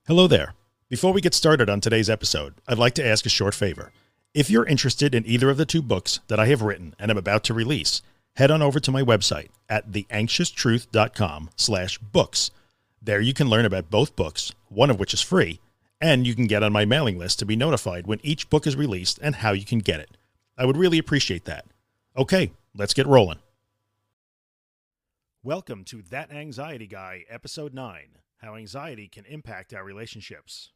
Hello there. Before we get started on today's episode, I'd like to ask a short favor. If you're interested in either of the two books that I have written and am about to release, head on over to my website at theanxioustruth.com/books. There you can learn about both books, one of which is free, and you can get on my mailing list to be notified when each book is released and how you can get it. I would really appreciate that. Okay, let's get rolling. Welcome to That Anxiety Guy, Episode 9, How Anxiety Can Impact Our Relationships.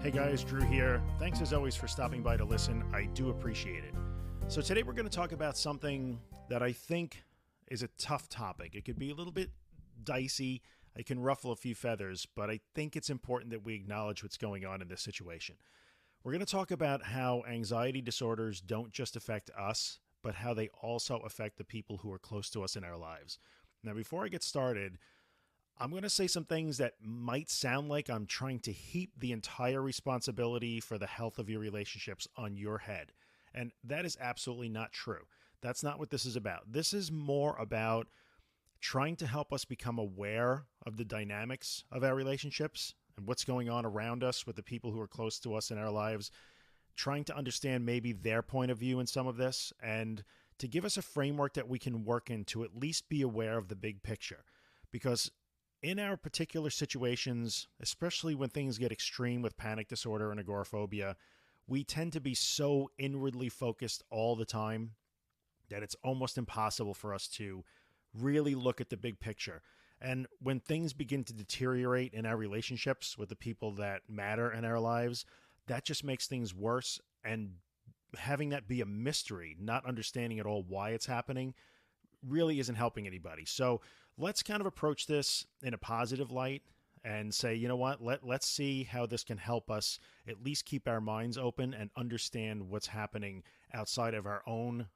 Hey guys, Drew here. Thanks as always for stopping by to listen. I do appreciate it. So today we're going to talk about something that I think is a tough topic. It could be a little bit dicey. It can ruffle a few feathers, but I think it's important that we acknowledge what's going on in this situation. We're going to talk about how anxiety disorders don't just affect us, but how they also affect the people who are close to us in our lives. Now, before I get started, I'm going to say some things that might sound like I'm trying to heap the entire responsibility for the health of your relationships on your head. And that is absolutely not true. That's not what this is about. This is more about trying to help us become aware of the dynamics of our relationships and what's going on around us with the people who are close to us in our lives, trying to understand maybe their point of view in some of this, and to give us a framework that we can work in to at least be aware of the big picture. Because in our particular situations, especially when things get extreme with panic disorder and agoraphobia, we tend to be so inwardly focused all the time that it's almost impossible for us to really look at the big picture. And when things begin to deteriorate in our relationships with the people that matter in our lives, that just makes things worse. And having that be a mystery, not understanding at all why it's happening, really isn't helping anybody. So let's kind of approach this in a positive light and say, you know what, let's see how this can help us at least keep our minds open and understand what's happening outside of our own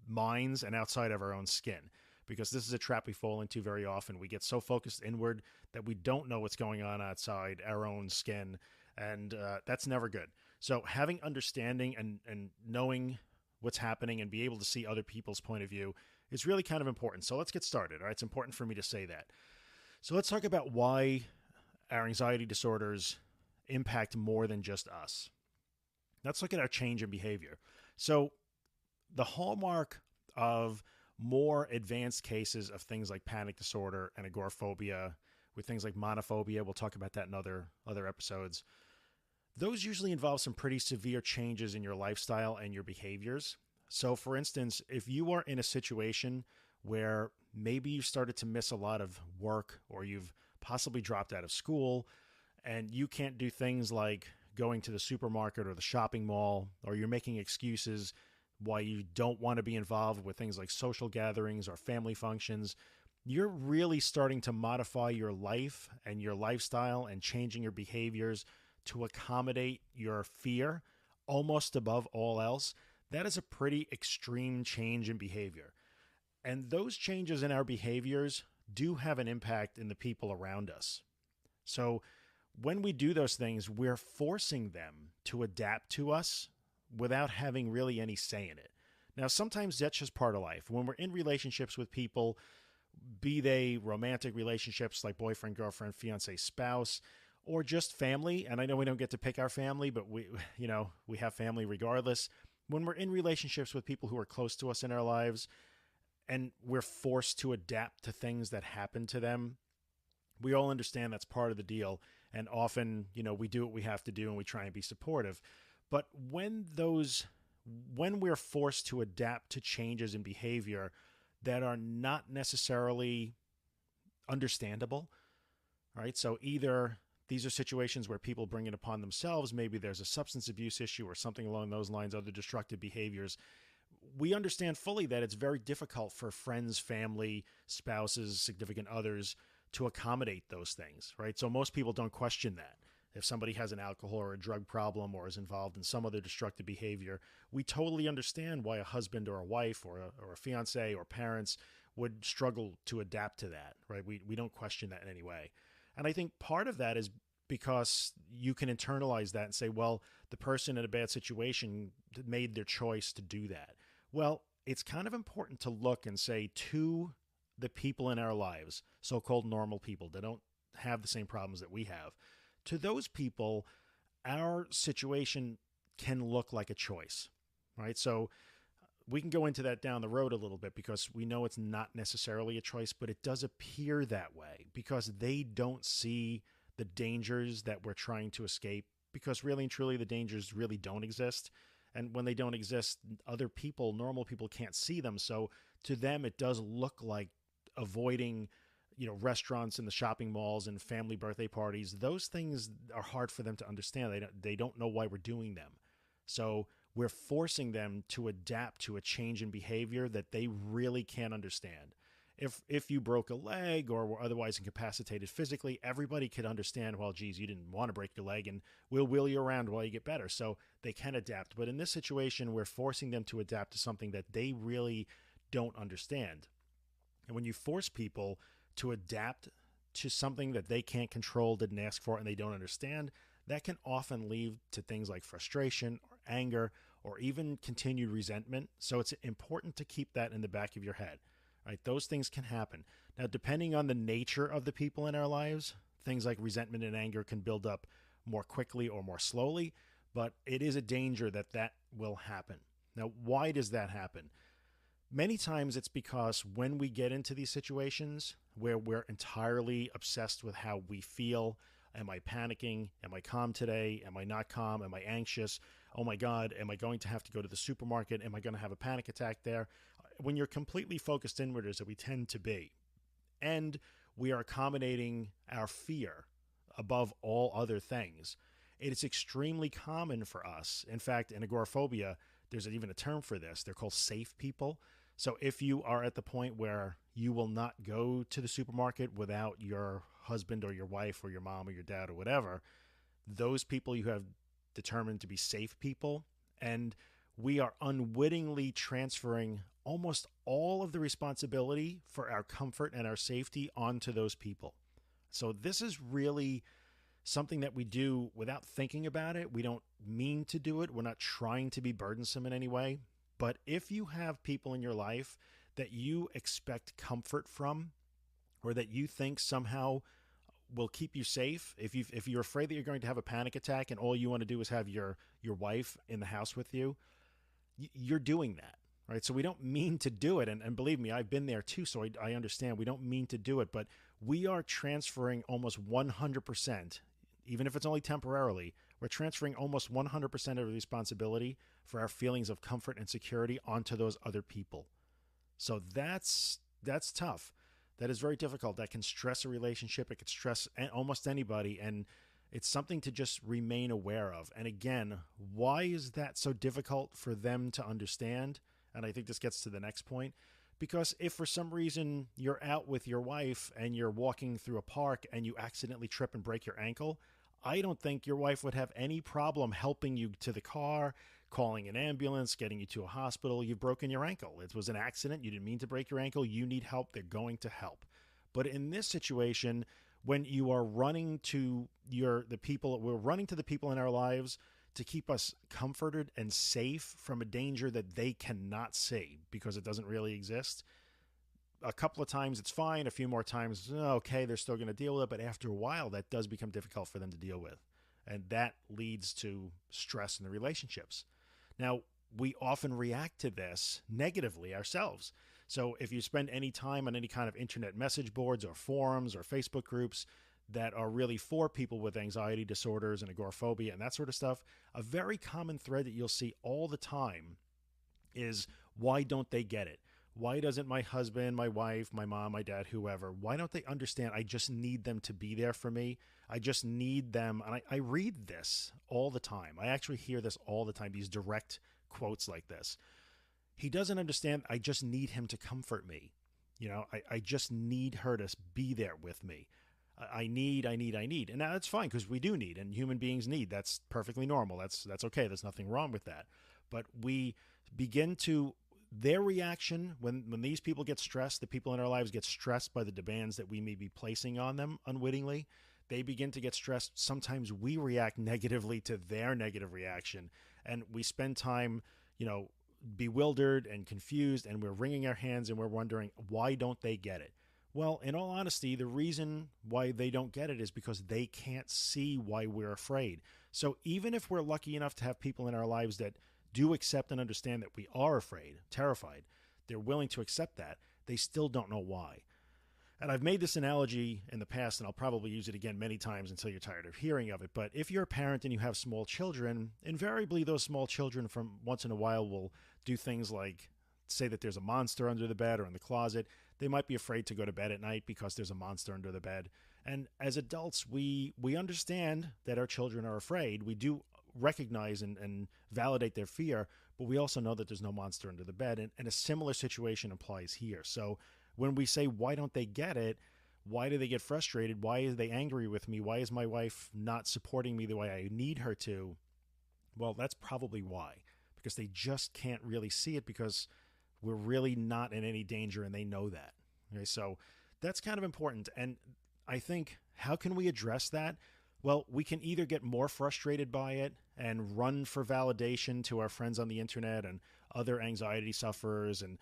minds and outside of our own skin. Because this is a trap we fall into very often. We get so focused inward that we don't know what's going on outside our own skin, and that's never good. So having understanding and knowing what's happening and be able to see other people's point of view is really kind of important. So let's get started. All right, it's important for me to say that. So let's talk about why our anxiety disorders impact more than just us. Let's look at our change in behavior. So the hallmark of more advanced cases of things like panic disorder and agoraphobia, with things like monophobia, we'll talk about that in other episodes, those usually involve some pretty severe changes in your lifestyle and your behaviors. So for instance, if you are in a situation where maybe you started to miss a lot of work, or you've possibly dropped out of school and you can't do things like going to the supermarket or the shopping mall, or you're making excuses why you don't want to be involved with things like social gatherings or family functions, you're really starting to modify your life and your lifestyle and changing your behaviors to accommodate your fear almost above all else. That is a pretty extreme change in behavior. And those changes in our behaviors do have an impact in the people around us. So when we do those things, we're forcing them to adapt to us without having really any say in it. Now, sometimes that's just part of life. When we're in relationships with people, be they romantic relationships like boyfriend, girlfriend, fiance, spouse, or just family, and I know we don't get to pick our family, but we have family regardless. When we're in relationships with people who are close to us in our lives, and we're forced to adapt to things that happen to them, we all understand that's part of the deal. And often, we do what we have to do and we try and be supportive. But when we're forced to adapt to changes in behavior that are not necessarily understandable, right? So either these are situations where people bring it upon themselves, maybe there's a substance abuse issue or something along those lines, other destructive behaviors. We understand fully that it's very difficult for friends, family, spouses, significant others to accommodate those things, right? So most people don't question that. If somebody has an alcohol or a drug problem or is involved in some other destructive behavior, we totally understand why a husband or a wife or a fiance or parents would struggle to adapt to that, right? We don't question that in any way. And I think part of that is because you can internalize that and say, well, the person in a bad situation made their choice to do that. Well, it's kind of important to look and say to the people in our lives, so-called normal people that don't have the same problems that we have, to those people, our situation can look like a choice, right? So we can go into that down the road a little bit because we know it's not necessarily a choice, but it does appear that way because they don't see the dangers that we're trying to escape, because really and truly the dangers really don't exist. And when they don't exist, other people, normal people, can't see them. So to them, it does look like avoiding, restaurants and the shopping malls and family birthday parties. Those things are hard for them to understand. They don't know why we're doing them. So we're forcing them to adapt to a change in behavior that they really can't understand. If you broke a leg or were otherwise incapacitated physically, everybody could understand, well, geez, you didn't want to break your leg and we'll wheel you around while you get better. So they can adapt. But in this situation, we're forcing them to adapt to something that they really don't understand. And when you force people to adapt to something that they can't control, didn't ask for, and they don't understand, that can often lead to things like frustration or anger or even continued resentment. So it's important to keep that in the back of your head. Right? Those things can happen. Now, depending on the nature of the people in our lives, things like resentment and anger can build up more quickly or more slowly, but it is a danger that will happen. Now, why does that happen? Many times it's because when we get into these situations where we're entirely obsessed with how we feel, am I panicking? Am I calm today? Am I not calm? Am I anxious? Oh my God, am I going to have to go to the supermarket? Am I going to have a panic attack there? When you're completely focused inward, as we tend to be, and we are accommodating our fear above all other things, it is extremely common for us. In fact, in agoraphobia, there's even a term for this. They're called safe people. So if you are at the point where you will not go to the supermarket without your husband or your wife or your mom or your dad or whatever, those people you have determined to be safe people, and we are unwittingly transferring almost all of the responsibility for our comfort and our safety onto those people. So this is really something that we do without thinking about it. We don't mean to do it. We're not trying to be burdensome in any way. But if you have people in your life that you expect comfort from, or that you think somehow will keep you safe, if you're afraid that you're going to have a panic attack and all you want to do is have your wife in the house with you, you're doing that. Right? So we don't mean to do it. And believe me, I've been there too, so I understand. We don't mean to do it, but we are transferring almost 100%, even if it's only temporarily, we're transferring almost 100% of the responsibility for our feelings of comfort and security onto those other people. So that's tough. That is very difficult. That can stress a relationship. It can stress almost anybody. And it's something to just remain aware of. And again, why is that so difficult for them to understand? And I think this gets to the next point, because if for some reason you're out with your wife and you're walking through a park and you accidentally trip and break your ankle, I don't think your wife would have any problem helping you to the car, calling an ambulance, getting you to a hospital. You've broken your ankle. It was an accident. You didn't mean to break your ankle. You need help. They're going to help. But in this situation, when you are running to we're running to the people in our lives to keep us comforted and safe from a danger that they cannot see because it doesn't really exist. A couple of times it's fine. A few more times, okay, they're still going to deal with it. But after a while, that does become difficult for them to deal with. And that leads to stress in the relationships. Now, we often react to this negatively ourselves. So if you spend any time on any kind of internet message boards or forums or Facebook groups that are really for people with anxiety disorders and agoraphobia and that sort of stuff, a very common thread that you'll see all the time is, why don't they get it? Why doesn't my husband, my wife, my mom, my dad, whoever, why don't they understand? I just need them to be there for me. I just need them. And I read this all the time. I actually hear this all the time, these direct quotes like this. He doesn't understand. I just need him to comfort me. I just need her to be there with me. I need. And now that's fine, because we do need, and human beings need. That's perfectly normal. That's okay. There's nothing wrong with that. But we begin to, their reaction when these people get stressed, the people in our lives get stressed by the demands that we may be placing on them unwittingly, they begin to get stressed, sometimes we react negatively to their negative reaction. And we spend time, bewildered and confused, and we're wringing our hands and we're wondering, why don't they get it? Well, in all honesty, the reason why they don't get it is because they can't see why we're afraid. So even if we're lucky enough to have people in our lives that do accept and understand that we are afraid, terrified, they're willing to accept that, they still don't know why. And I've made this analogy in the past, and I'll probably use it again many times until you're tired of hearing of it. But if you're a parent and you have small children, invariably those small children from once in a while will do things like say that there's a monster under the bed or in the closet. They might be afraid to go to bed at night because there's a monster under the bed. And as adults, we understand that our children are afraid. We do recognize and validate their fear, but we also know that there's no monster under the bed. And a similar situation applies here. So when we say, why don't they get it? Why do they get frustrated? Why are they angry with me? Why is my wife not supporting me the way I need her to? Well, that's probably why, because they just can't really see it, because we're really not in any danger and they know that. Okay, so that's kind of important. And I think, how can we address that? Well, we can either get more frustrated by it and run for validation to our friends on the internet and other anxiety sufferers and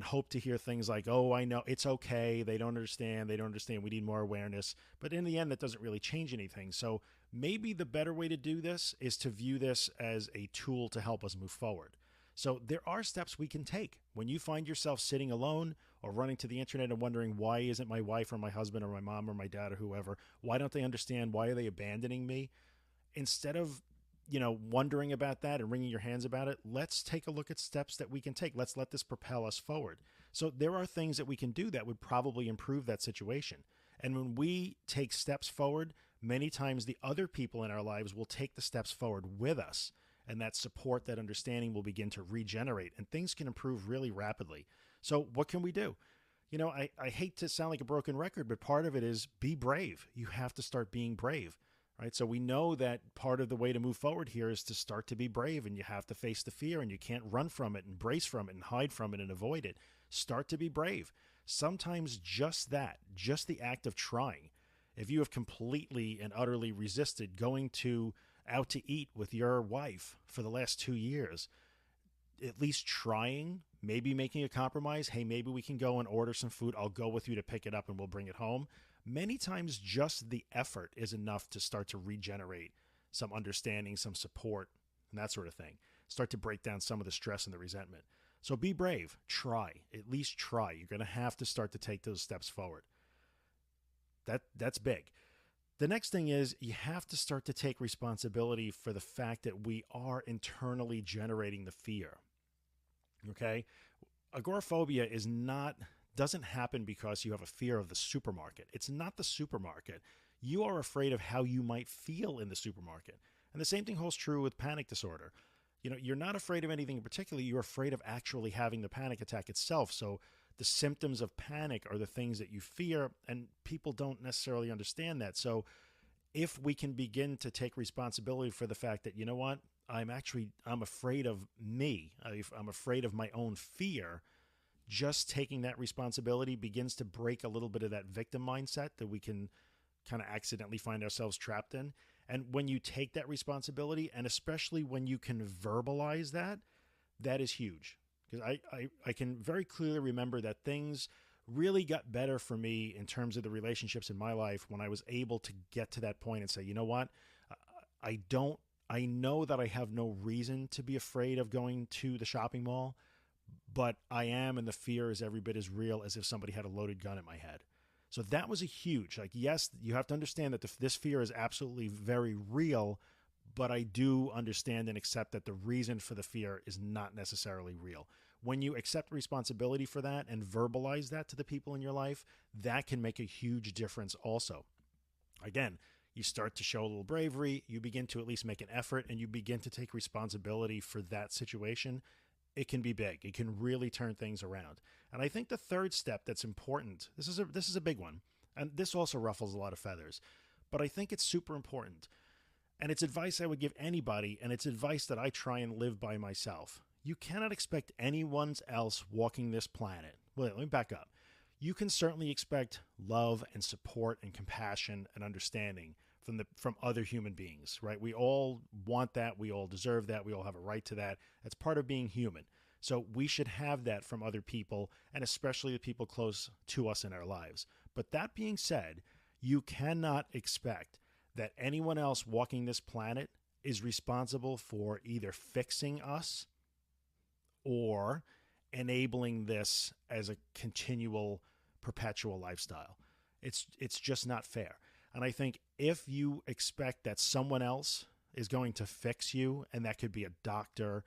hope to hear things like, oh, I know, it's okay, they don't understand, we need more awareness. But in the end, that doesn't really change anything. So maybe the better way to do this is to view this as a tool to help us move forward. So there are steps we can take. When you find yourself sitting alone or running to the internet and wondering, why isn't my wife or my husband or my mom or my dad or whoever, why don't they understand? Why are they abandoning me? Instead of wondering about that and wringing your hands about it, let's take a look at steps that we can take. Let's let this propel us forward. So there are things that we can do that would probably improve that situation. And when we take steps forward, many times the other people in our lives will take the steps forward with us. And that support, that understanding will begin to regenerate, and things can improve really rapidly. So what can we do? I hate to sound like a broken record, but part of it is be brave. You have to start being brave. Right? So we know that part of the way to move forward here is to start to be brave, and you have to face the fear, and you can't run from it and brace from it and hide from it and avoid it. Start to be brave. Sometimes just that, just the act of trying. If you have completely and utterly resisted going out to eat with your wife for the last 2 years, at least trying, maybe making a compromise. Hey, maybe we can go and order some food. I'll go with you to pick it up and we'll bring it home. Many times just the effort is enough to start to regenerate some understanding, some support, and that sort of thing. Start to break down some of the stress and the resentment. So be brave. Try. At least try. You're going to have to start to take those steps forward. That's big. The next thing is you have to start to take responsibility for the fact that we are internally generating the fear. Okay? Agoraphobia doesn't happen because you have a fear of the supermarket. It's not the supermarket. You are afraid of how you might feel in the supermarket. And the same thing holds true with panic disorder. You're not afraid of anything in particular. You're afraid of actually having the panic attack itself. So the symptoms of panic are the things that you fear, and people don't necessarily understand that. So if we can begin to take responsibility for the fact that, I'm afraid of me. I'm afraid of my own fear. Just taking that responsibility begins to break a little bit of that victim mindset that we can kind of accidentally find ourselves trapped in. And when you take that responsibility, and especially when you can verbalize that, that is huge. Because I can very clearly remember that things really got better for me in terms of the relationships in my life when I was able to get to that point and say, you know what, I know that I have no reason to be afraid of going to the shopping mall, but I am, and the fear is every bit as real as if somebody had a loaded gun at my head. So that was a huge, yes, you have to understand that this fear is absolutely very real, but I do understand and accept that the reason for the fear is not necessarily real. When you accept responsibility for that and verbalize that to the people in your life, that can make a huge difference also. Again, you start to show a little bravery, you begin to at least make an effort, and you begin to take responsibility for that situation. It can be big. It can really turn things around. And I think the third step that's important, this is a big one, and this also ruffles a lot of feathers, but I think it's super important. And it's advice I would give anybody, and it's advice that I try and live by myself. You cannot expect anyone else walking this planet. Well, let me back up. you can certainly expect love and support and compassion and understanding from other human beings, right? We all want that. We all deserve that. We all have a right to that. That's part of being human. So we should have that from other people, and especially the people close to us in our lives. But that being said, you cannot expect that anyone else walking this planet is responsible for either fixing us or enabling this as a continual, perpetual lifestyle. It's just not fair. And I think if you expect that someone else is going to fix you, and that could be a doctor,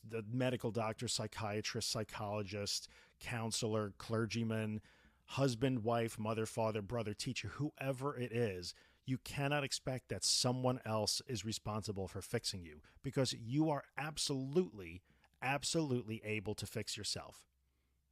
the medical doctor, psychiatrist, psychologist, counselor, clergyman, husband, wife, mother, father, brother, teacher, whoever it is, you cannot expect that someone else is responsible for fixing you, because you are absolutely able to fix yourself.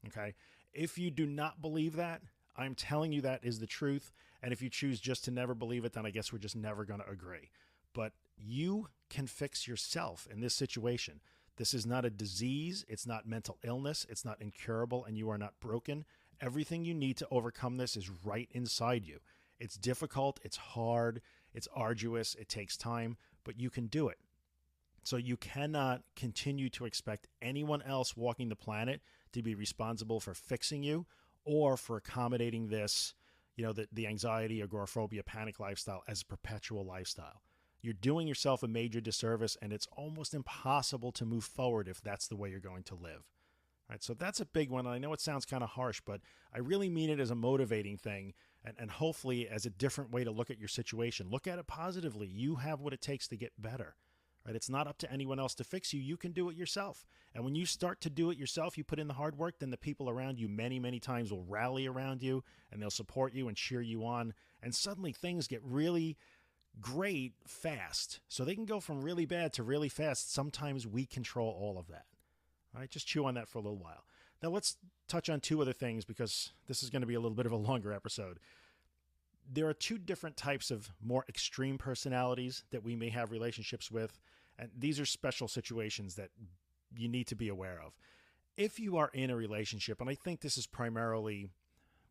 Okay? If you do not believe that, I'm telling you that is the truth. And if you choose just to never believe it, then I guess we're just never going to agree. But you can fix yourself in this situation. This is not a disease. It's not mental illness. It's not incurable, and you are not broken. Everything you need to overcome this is right inside you. It's difficult. It's hard. It's arduous. It takes time, but you can do it. So you cannot continue to expect anyone else walking the planet to be responsible for fixing you or for accommodating this, the anxiety, agoraphobia, panic lifestyle as a perpetual lifestyle. You're doing yourself a major disservice, and it's almost impossible to move forward if that's the way you're going to live. Right, so that's a big one. I know it sounds kind of harsh, but I really mean it as a motivating thing, and hopefully as a different way to look at your situation. Look at it positively. You have what it takes to get better. Right? It's not up to anyone else to fix you. You can do it yourself. And when you start to do it yourself, you put in the hard work, then the people around you many, many times will rally around you, and they'll support you and cheer you on. And suddenly things get really great fast. So they can go from really bad to really fast. Sometimes we control all of that. All right, just chew on that for a little while. Now let's touch on two other things, because this is going to be a little bit of a longer episode. There are two different types of more extreme personalities that we may have relationships with, and these are special situations that you need to be aware of. If you are in a relationship, and I think this is primarily,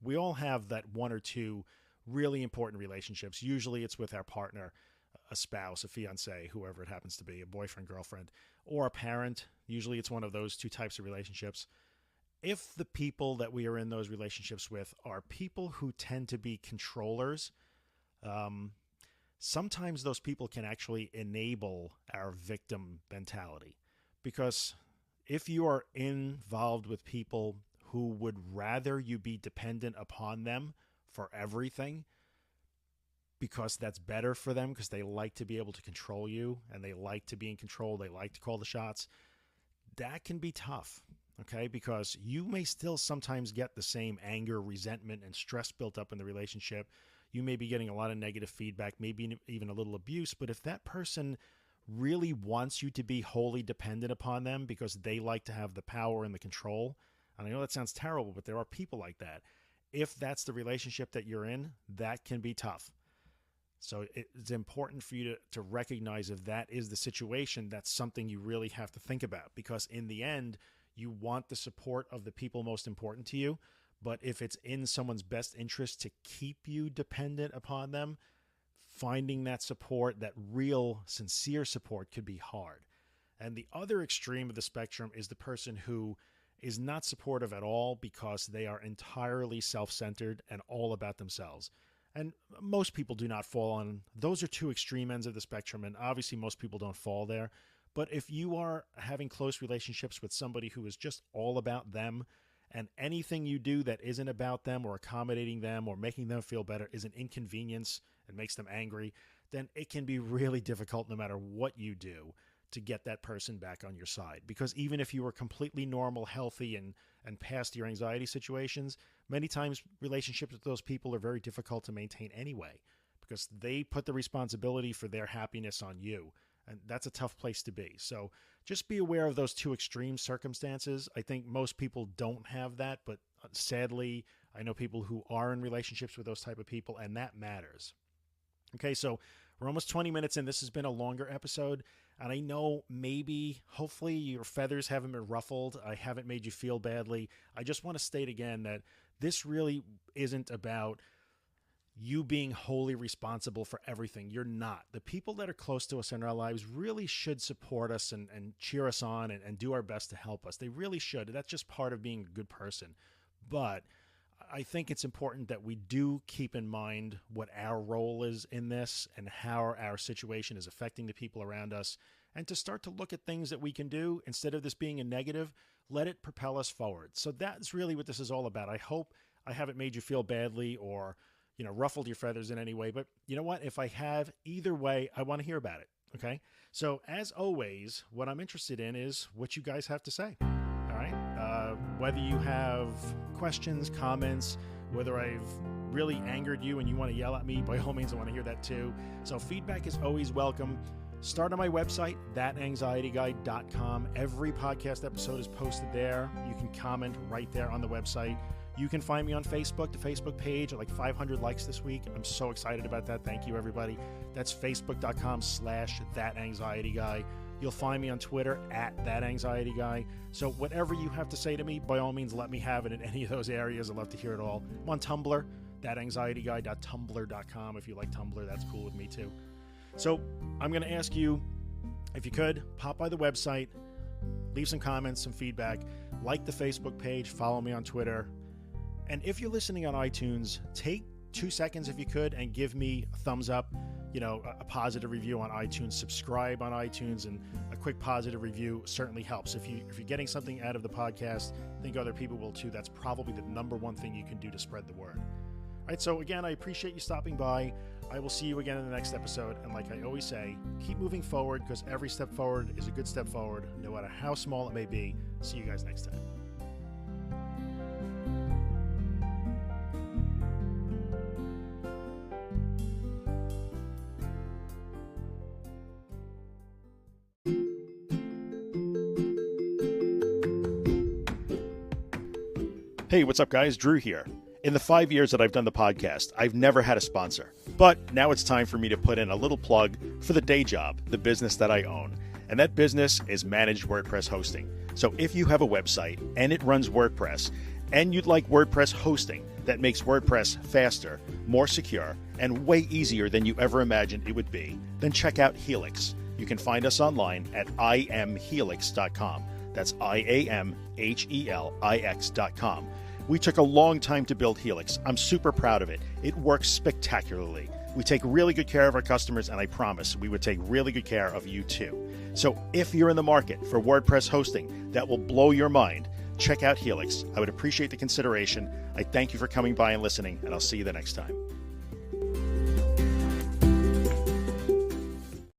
we all have that one or two really important relationships. Usually it's with our partner, a spouse, a fiance, whoever it happens to be, a boyfriend, girlfriend, or a parent. Usually it's one of those two types of relationships. If the people that we are in those relationships with are people who tend to be controllers, sometimes those people can actually enable our victim mentality. Because if you are involved with people who would rather you be dependent upon them for everything, because that's better for them, because they like to be able to control you, and they like to be in control, they like to call the shots, that can be tough. Okay, because you may still sometimes get the same anger, resentment, and stress built up in the relationship. You may be getting a lot of negative feedback, maybe even a little abuse. But if that person really wants you to be wholly dependent upon them because they like to have the power and the control, and I know that sounds terrible, but there are people like that. If that's the relationship that you're in, that can be tough. So it's important for you to recognize if that is the situation, that's something you really have to think about, because in the end, you want the support of the people most important to you. But if it's in someone's best interest to keep you dependent upon them, finding that support, that real, sincere support, could be hard. And the other extreme of the spectrum is the person who is not supportive at all because they are entirely self-centered and all about themselves. And most people do not fall on, those are two extreme ends of the spectrum, and obviously most people don't fall there. But if you are having close relationships with somebody who is just all about them, and anything you do that isn't about them or accommodating them or making them feel better is an inconvenience and makes them angry, then it can be really difficult no matter what you do to get that person back on your side. Because even if you were completely normal, healthy, and past your anxiety situations, many times relationships with those people are very difficult to maintain anyway, because they put the responsibility for their happiness on you. And that's a tough place to be. So just be aware of those two extreme circumstances. I think most people don't have that, but sadly, I know people who are in relationships with those type of people, and that matters. Okay, so we're almost 20 minutes in. This has been a longer episode, and I know maybe, hopefully, your feathers haven't been ruffled. I haven't made you feel badly. I just want to state again that this really isn't about you being wholly responsible for everything. You're not. The people that are close to us in our lives really should support us and cheer us on and do our best to help us. They really should. That's just part of being a good person. But I think it's important that we do keep in mind what our role is in this and how our situation is affecting the people around us, and to start to look at things that we can do instead of this being a negative. Let it propel us forward. So that's really what this is all about. I hope I haven't made you feel badly or ruffled your feathers in any way. But you know what? If I have, either way, I want to hear about it. Okay? So as always, what I'm interested in is what you guys have to say. All right? Whether you have questions, comments, whether I've really angered you and you want to yell at me, by all means, I want to hear that too. So feedback is always welcome. Start on my website, thatanxietyguy.com. Every podcast episode is posted there. You can comment right there on the website. You can find me on Facebook, the Facebook page, at like 500 likes this week. I'm so excited about that. Thank you, everybody. That's facebook.com/thatanxietyguy. You'll find me on Twitter @thatanxietyguy. So whatever you have to say to me, by all means, let me have it in any of those areas. I'd love to hear it all. I'm on Tumblr, thatanxietyguy.tumblr.com. If you like Tumblr, that's cool with me too. So I'm going to ask you, if you could, pop by the website, leave some comments, some feedback, like the Facebook page, follow me on Twitter. And if you're listening on iTunes, take 2 seconds if you could and give me a thumbs up, a positive review on iTunes, subscribe on iTunes, and a quick positive review certainly helps. If you're getting something out of the podcast, I think other people will too. That's probably the number one thing you can do to spread the word. All right, so again, I appreciate you stopping by. I will see you again in the next episode. And like I always say, keep moving forward, because every step forward is a good step forward, no matter how small it may be. See you guys next time. Hey, what's up, guys? Drew here. In the 5 years that I've done the podcast, I've never had a sponsor. But now it's time for me to put in a little plug for the day job, the business that I own. And that business is Managed WordPress Hosting. So if you have a website and it runs WordPress, and you'd like WordPress hosting that makes WordPress faster, more secure, and way easier than you ever imagined it would be, then check out Helix. You can find us online at imhelix.com. That's IAMHELIX.com. We took a long time to build Helix. I'm super proud of it. It works spectacularly. We take really good care of our customers, and I promise we would take really good care of you too. So if you're in the market for WordPress hosting that will blow your mind, check out Helix. I would appreciate the consideration. I thank you for coming by and listening, and I'll see you the next time.